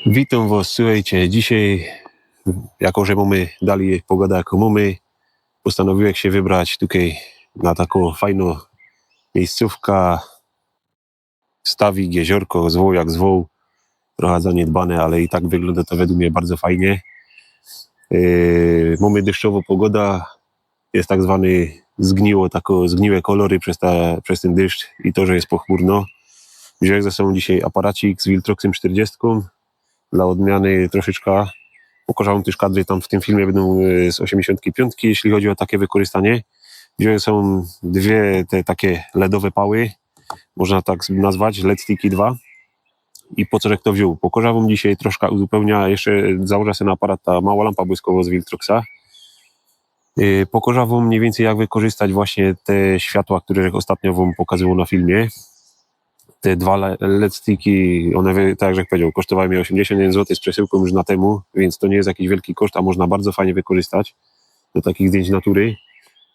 Witam was, słuchajcie, dzisiaj, jako że mamy dali pogoda jako mamy, postanowiłem się wybrać tutaj na taką fajną miejscówkę, stawik, jeziorko, zwoł jak zwoł, trochę zaniedbane, ale i tak wygląda to według mnie bardzo fajnie. Mamy deszczową pogoda, jest tak zwany zgniłe kolory przez ten deszcz i to, że jest pochmurno. Wziąłem ze sobą dzisiaj aparacik z Viltroxem 40, dla odmiany troszeczkę. Pokażę wam też kadry, tam w tym filmie będą z 85, jeśli chodzi o takie wykorzystanie. Wziąłem są dwie te takie LEDowe pały, można tak nazwać, LED Sticky 2. I po co, że kto wziął? Pokażę wam dzisiaj troszkę uzupełnia, jeszcze założę sobie na aparat ta mała lampa błyskowa z Viltroxa. Pokażę wam mniej więcej, jak wykorzystać właśnie te światła, które ostatnio wam pokazywał na filmie. Te dwa LED sticki, one, tak jak powiedział, kosztowały mnie 81 zł z przesyłką już na temu, więc to nie jest jakiś wielki koszt, a można bardzo fajnie wykorzystać do takich zdjęć natury.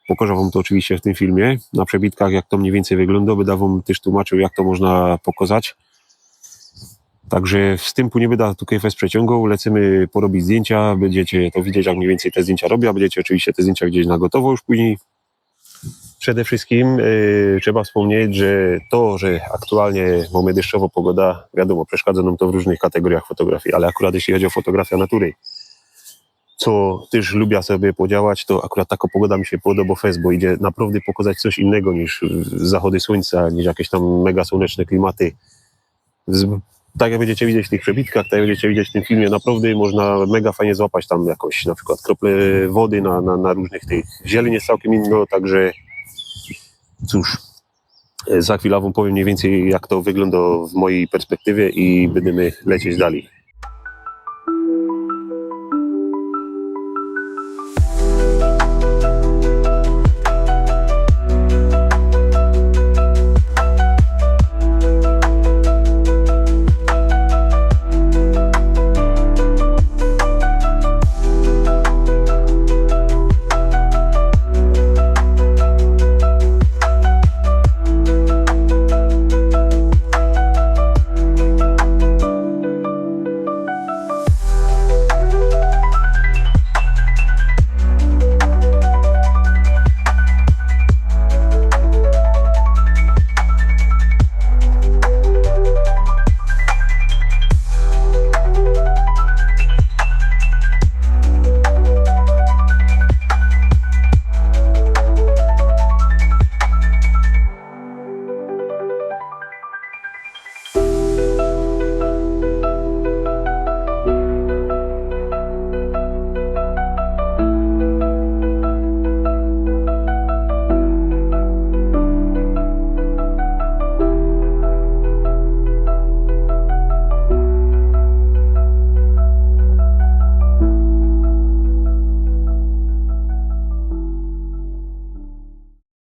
Pokażę wam to oczywiście w tym filmie, na przebitkach, jak to mniej więcej wygląda, będę wam też tłumaczył, jak to można pokazać. Także wstępu nie będę tutaj bez przeciągów, lecimy porobić zdjęcia, będziecie to widzieć, jak mniej więcej te zdjęcia robię, a będziecie oczywiście te zdjęcia widzieć na gotowo już później. Przede wszystkim trzeba wspomnieć, że to, że aktualnie mamy deszczową pogoda, wiadomo, przeszkadza nam to w różnych kategoriach fotografii, ale akurat jeśli chodzi o fotografię natury, co też lubię sobie podziałać, to akurat taka pogoda mi się podoba fest, bo idzie naprawdę pokazać coś innego niż zachody słońca, niż jakieś tam mega słoneczne klimaty. Tak jak będziecie widzieć w tych przebitkach, tak jak będziecie widzieć w tym filmie, naprawdę można mega fajnie złapać tam jakoś na przykład krople wody na różnych tych, zieleń jest całkiem inno, także cóż, za chwilę wam powiem mniej więcej, jak to wygląda w mojej perspektywie i będziemy lecieć dalej.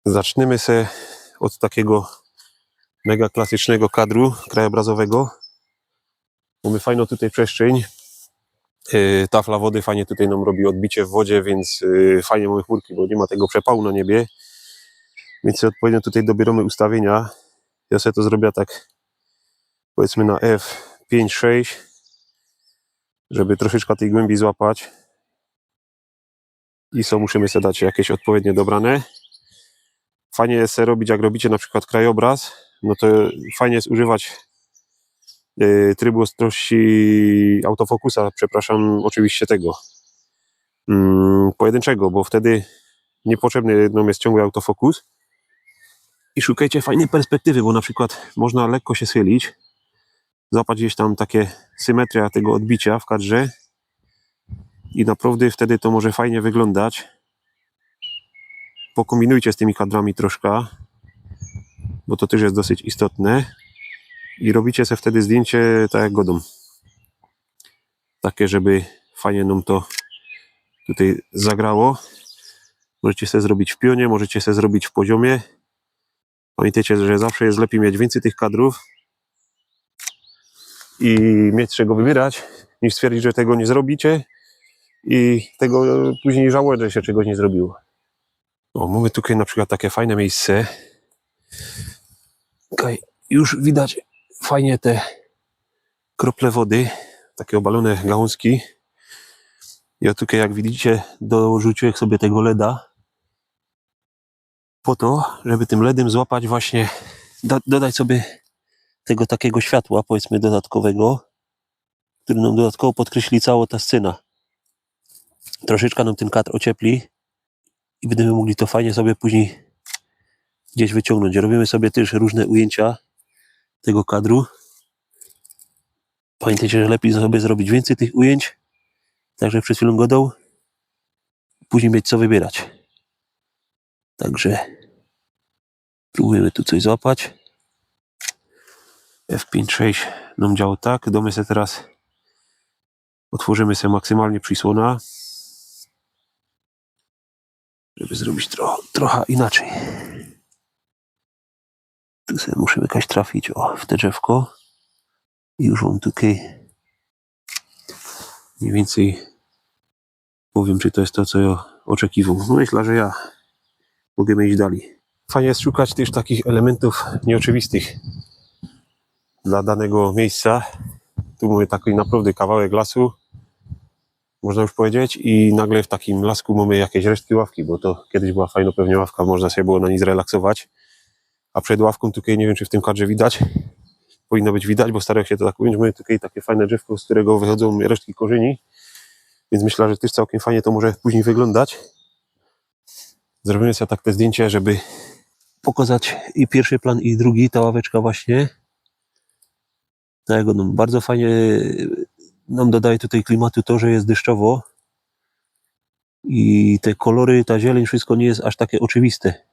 Zaczniemy się od takiego mega klasycznego kadru krajobrazowego. Mamy fajną tutaj przestrzeń. Tafla wody fajnie tutaj nam robi odbicie w wodzie, więc fajnie mamy chmurki, bo nie ma tego przepału na niebie. Więc odpowiednio tutaj dobieramy ustawienia. Ja sobie to zrobię tak, powiedzmy na f5-6, żeby troszeczkę tej głębi złapać. ISO musimy sobie dać jakieś odpowiednio dobrane. Fajnie jest sobie robić, jak robicie na przykład krajobraz, no to fajnie jest używać trybu ostrości autofokusa, przepraszam, oczywiście tego pojedynczego, bo wtedy niepotrzebny nam jest ciągły autofokus. I szukajcie fajnej perspektywy, bo na przykład można lekko się schylić, złapać gdzieś tam takie symetria tego odbicia w kadrze i naprawdę wtedy to może fajnie wyglądać. Pokombinujcie z tymi kadrami troszkę, bo to też jest dosyć istotne i robicie sobie wtedy zdjęcie tak jak godą. Takie, żeby fajnie nam to tutaj zagrało. Możecie sobie zrobić w pionie, możecie sobie zrobić w poziomie. Pamiętajcie, że zawsze jest lepiej mieć więcej tych kadrów i mieć z czego wybierać, niż stwierdzić, że tego nie zrobicie i tego później żałuję, że się czegoś nie zrobiło. O, mamy tutaj na przykład takie fajne miejsce. Tutaj już widać fajnie te krople wody. takie obalone gałązki. Ja tutaj, jak widzicie, dorzuciłem sobie tego LEDa po to, żeby tym LEDem złapać właśnie, dodać sobie tego takiego światła, powiedzmy dodatkowego, który nam dodatkowo podkreśli całą ta scena. Troszeczkę nam ten kadr ociepli i będziemy mogli to fajnie sobie później gdzieś wyciągnąć. Robimy sobie też różne ujęcia tego kadru. Pamiętajcie, że lepiej sobie zrobić więcej tych ujęć, także przed chwilą gadał, później mieć co wybierać. Także próbujemy tu coś złapać. F5.6 nam działo tak. Domy sobie teraz otworzymy sobie maksymalnie przysłona, żeby zrobić trochę inaczej. Tu sobie musimy jakaś trafić w te drzewko i już wam tutaj mniej więcej powiem, czy to jest to, co ja oczekiwał. No myślę, że ja mogę iść dalej. Fajnie jest szukać też takich elementów nieoczywistych dla danego miejsca. Tu mamy taki naprawdę kawałek lasu, można już powiedzieć, i nagle w takim lasku mamy jakieś resztki ławki, bo to kiedyś była fajna pewnie ławka, można sobie było na niej zrelaksować. A przed ławką tutaj, nie wiem, czy w tym kadrze widać, powinno być widać, bo starałem się to tak ująć, mamy tutaj takie fajne drzewko, z którego wychodzą resztki korzeni, więc myślę, że też całkiem fajnie to może później wyglądać. Zrobimy sobie tak te zdjęcie, żeby pokazać i pierwszy plan, i drugi, ta ławeczka właśnie. No, bardzo fajnie nam dodaje tutaj klimatu to, że jest deszczowo i te kolory, ta zieleń, wszystko nie jest aż takie oczywiste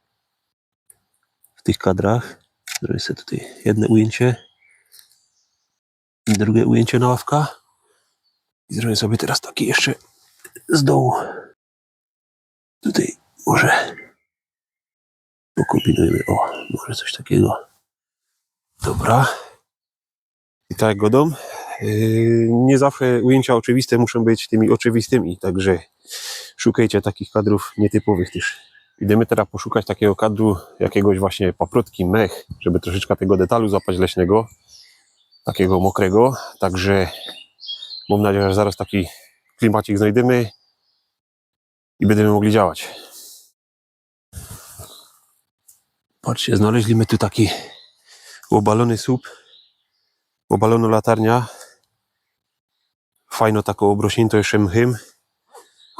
w tych kadrach. Zrobię sobie tutaj jedno ujęcie i drugie ujęcie na ławka i zrobię sobie teraz taki jeszcze z dołu. Tutaj może pokombinujemy, może coś takiego. Dobra. I tak jak godą. Nie zawsze ujęcia oczywiste muszą być tymi oczywistymi, także szukajcie takich kadrów nietypowych też. Idziemy teraz poszukać takiego kadru, jakiegoś właśnie paprotki, mech, żeby troszeczkę tego detalu złapać leśnego, takiego mokrego, także mam nadzieję, że zaraz taki klimacik znajdziemy i będziemy mogli działać. Patrzcie, znaleźliśmy tu taki obalony słup, obalona latarnia, fajno taką obrośnięto jeszcze mchem,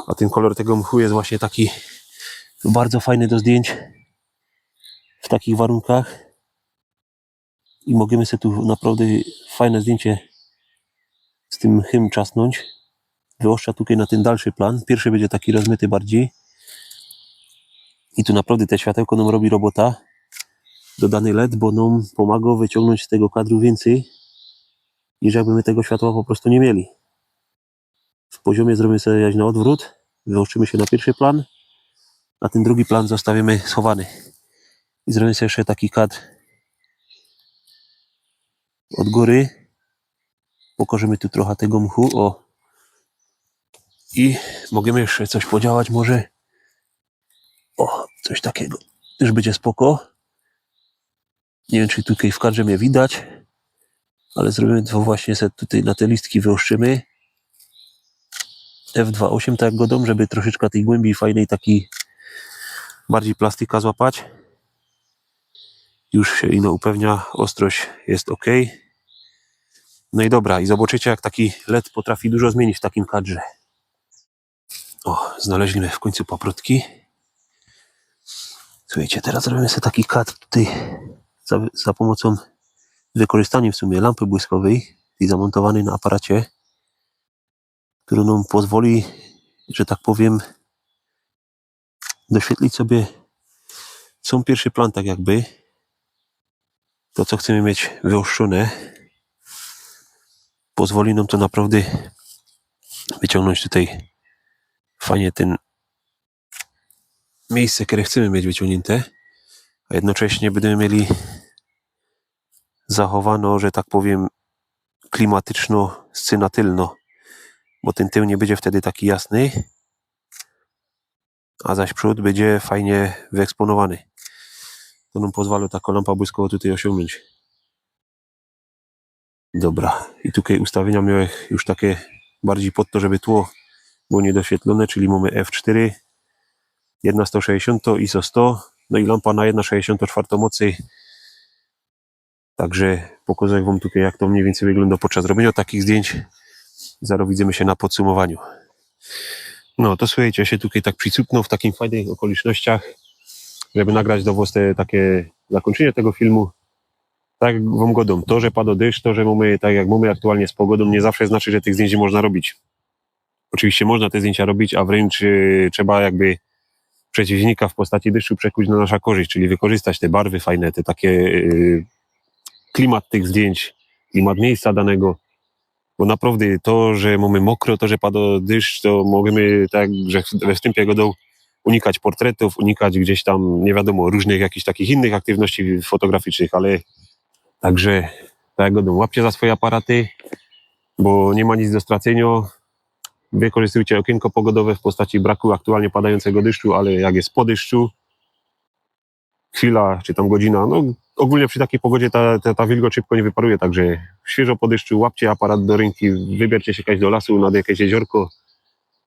a ten kolor tego mchu jest właśnie taki bardzo fajny do zdjęć w takich warunkach i możemy sobie tu naprawdę fajne zdjęcie z tym mchem czasnąć. Wyostrza tutaj na ten dalszy plan. Pierwszy będzie taki rozmyty bardziej i tu naprawdę te światełko nam robi robota. Dodany LED, bo nam pomaga wyciągnąć z tego kadru więcej, niż jakby my tego światła po prostu nie mieli. W poziomie zrobimy sobie jaźń na odwrót, wyostrzymy się na pierwszy plan, a ten drugi plan zostawimy schowany. I zrobimy sobie jeszcze taki kadr od góry. Pokażemy tu trochę tego mchu. I możemy jeszcze coś podziałać może. Coś takiego. Już będzie spoko. Nie wiem, czy tutaj w kadrze mnie widać, ale zrobimy to właśnie sobie tutaj na te listki wyostrzymy. F2.8 tak jak godą, żeby troszeczkę tej głębi fajnej, taki bardziej plastyka złapać. Już się ino upewnia, ostrość jest ok. No i dobra, i zobaczycie, jak taki LED potrafi dużo zmienić w takim kadrze. Znaleźliśmy w końcu paprotki. Słuchajcie, teraz zrobimy sobie taki kadr tutaj za pomocą wykorzystania w sumie lampy błyskowej i zamontowanej na aparacie, który nam pozwoli, że tak powiem, doświetlić sobie sam pierwszy plan, tak jakby to, co chcemy mieć wyostrzone. Pozwoli nam to naprawdę wyciągnąć tutaj fajnie ten miejsce, które chcemy mieć wyciągnięte, a jednocześnie będziemy mieli zachowano, że tak powiem, klimatyczno scena tylno, bo ten tył nie będzie wtedy taki jasny, a zaś przód będzie fajnie wyeksponowany. To nam pozwala taka lampa błyskowa tutaj osiągnąć. Dobra, i tutaj ustawienia miałem już takie bardziej pod to, żeby tło było niedoświetlone, czyli mamy F4, 1.160, ISO 100, no i lampa na 1.64 mocy. Także pokazuję wam tutaj, jak to mniej więcej wygląda podczas robienia takich zdjęć. Zaraz widzimy się na podsumowaniu. No to słuchajcie, ja się tutaj tak przycupnął w takich fajnych okolicznościach, żeby nagrać do was takie zakończenie tego filmu. Tak wam godą. To, że pada deszcz, to, że mamy tak jak mamy aktualnie z pogodą, nie zawsze znaczy, że tych zdjęć nie można robić. Oczywiście można te zdjęcia robić, a wręcz trzeba jakby przeciwnika w postaci deszczu przekuć na nasza korzyść, czyli wykorzystać te barwy fajne, te takie klimat tych zdjęć, klimat miejsca danego. Bo naprawdę to, że mamy mokro, to, że pada deszcz, to możemy tak, że we wstępie godą unikać portretów, unikać gdzieś tam, nie wiadomo, różnych jakichś takich innych aktywności fotograficznych, ale także tak godą, łapcie za swoje aparaty, bo nie ma nic do stracenia. Wykorzystujcie okienko pogodowe w postaci braku aktualnie padającego deszczu, ale jak jest po deszczu, chwila czy tam godzina, no ogólnie przy takiej pogodzie ta wilgoć szybko nie wyparuje, także świeżo po deszczu łapcie aparat do ręki, wybierzcie się jakaś do lasu, nad jakieś jeziorko,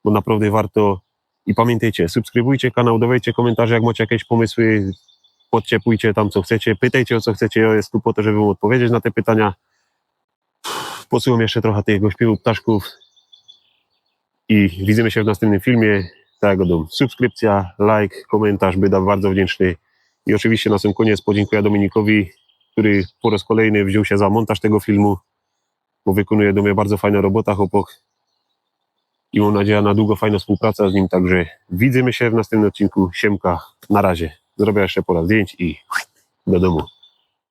bo naprawdę warto. I pamiętajcie, subskrybujcie kanał, dawajcie komentarze, jak macie jakieś pomysły, podcieplujcie tam co chcecie, pytajcie o co chcecie, ja jest tu po to, żeby wam odpowiedzieć na te pytania. Posłucham jeszcze trochę tego śpiewu ptaszków i widzimy się w następnym filmie. Tak, godą subskrypcja, like, komentarz, będę bardzo wdzięczny. I oczywiście na sam koniec podziękuję Dominikowi, który po raz kolejny wziął się za montaż tego filmu, bo wykonuje do mnie bardzo fajna robota, chłopak. I mam nadzieję na długo fajną współpracę z nim, także widzimy się w następnym odcinku. Siemka, na razie. Zrobię jeszcze pora zdjęć i do domu.